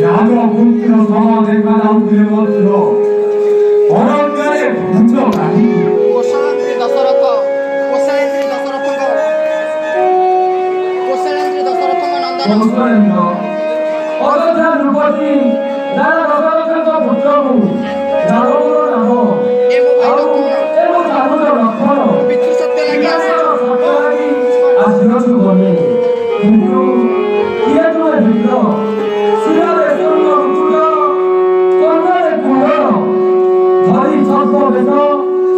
나도 문들어 성화된 바람들의 멋으로 어른간에 묻혀가니 Kosalandri Dasaratha, Kosalandri Dasaratha, Kosalandri Dasaratha Nandana. 고소했노 어떤 누구지 나라 너사람들도 붙잡고 나로로 나고 아우 째고 잘못을 넣고 Pitru Satya lagi ase. 아시러주 거니 কিন্তু 이해도에 들려 수련의 손으로 뚫어 떤날에 불러 저희 전법에서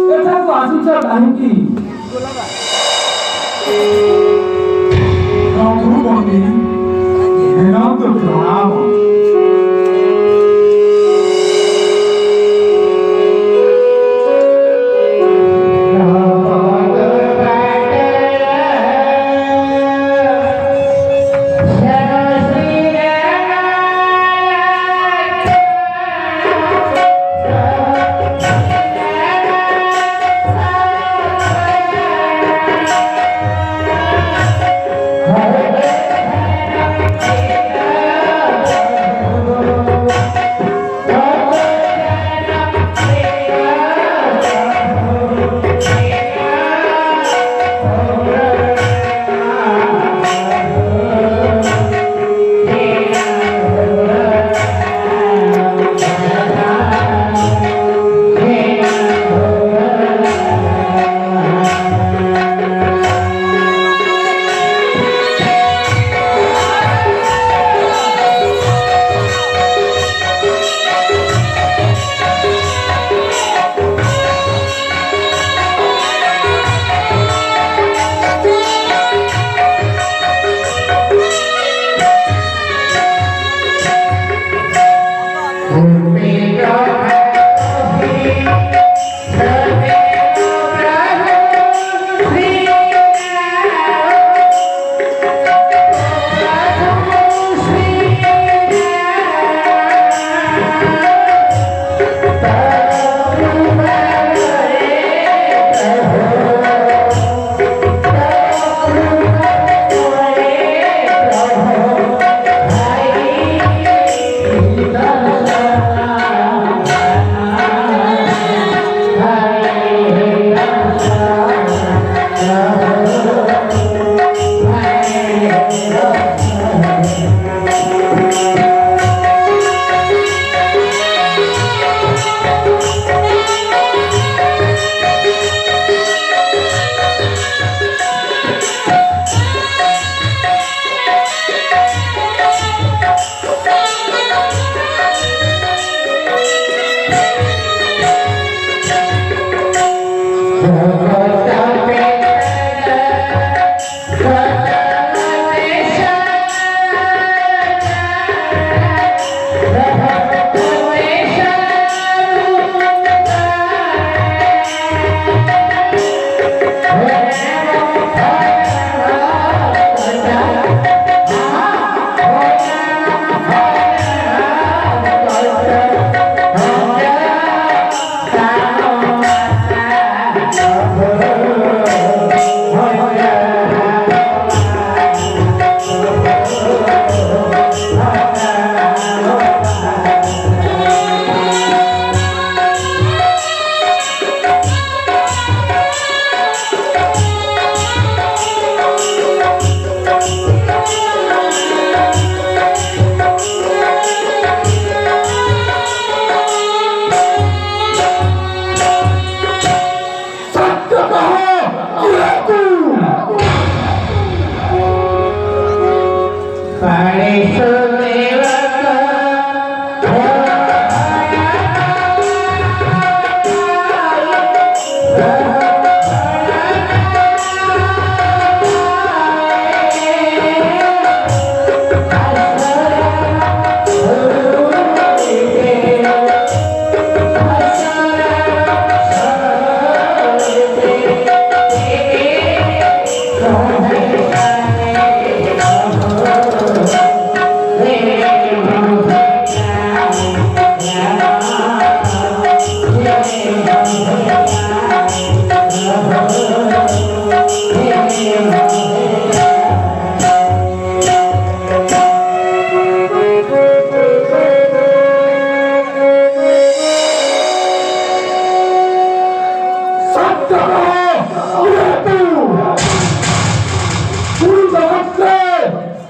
깨끗하고 아신척 아닌기 너무 거니 내놈도 들어가고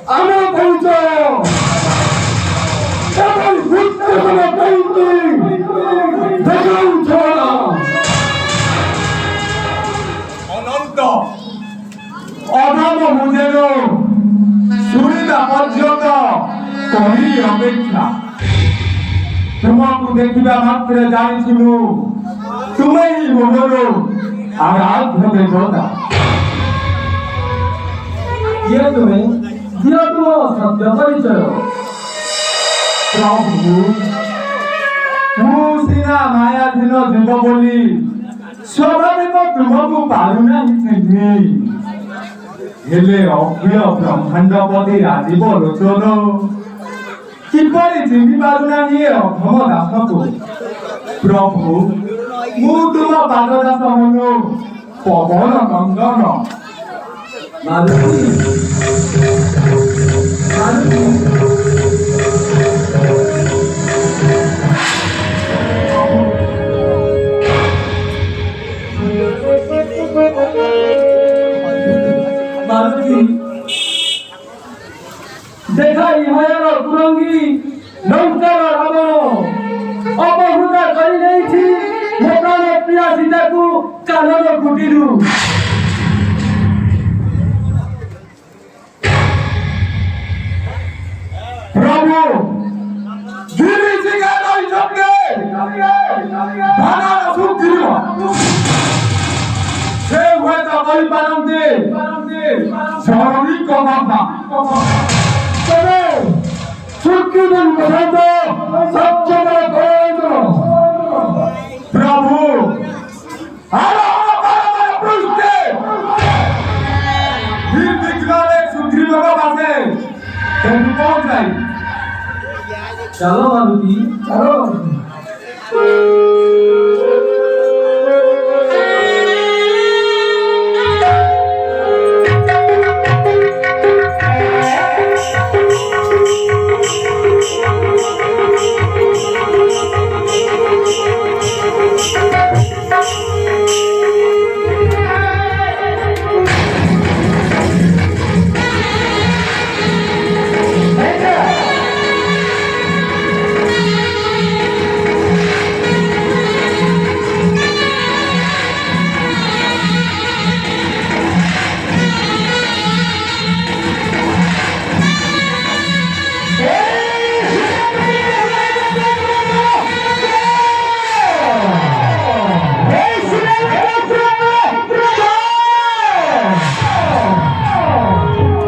আমার পরিচয় এমন গুরুত্বপূর্ণ পেইন্টিং দেখেও ছড়া অনন্ত অধম মুজের শুনিবা পর্যন্ত করি অপেক্ষা তোমাকে দেখিবা মাত্রে জানিছিলু তুমি মোহর আরাধ্য দেবতা କିଏ ତୁମେ ଦିଅ ତୁମ ସତ୍ୟ ପରିଚୟ ପ୍ରଭୁ ମୁଁ ସିନା ମାୟାଧୀନ ଯୁବ ବୋଲି ସ୍ୱାଭାବିକ ତୁମକୁ ପାରୁନାହିଁ ଚିହ୍ନି ହେଲେ ଅଖିଳ ବ୍ରହ୍ମାଣ୍ଡପତି ରାଜୀବ ଲୋଚନ କିପରି ଚିହ୍ନି ପାରୁନାହିଁ ଏ ଅଧମ ଦାସକୁ ପ୍ରଭୁ ମୁଁ ତୁମ ପାଦ ଦାସ ମନୁ ପବନ ନନ୍ଦନ ମାରୁତି ମାରୁତି ଦେଖାଇ ମାୟାର କୁରଙ୍ଗୀ ଲଙ୍କାର ରାବଣ ଅପହୃତ କରି ନେଇଛି ମୋ ପ୍ରାଣ ପ୍ରିୟା ସୀତାକୁ କାନର କୁଟିରୁ প্রভু গিরি শিকার ওই সঙ্গে ভাঙার সুখ দিল সে হয়তো করিপারন্তে স্বাভাবিক কথা তবে সুখীদের পর্যন্ত সত্যতা প্রয়োজন প্রভু আরো পৃষ্ঠে নির্বিঘ্নে সুগ্রীবক পাশে তুমি পৌঁছাই চলো মারুতি চলো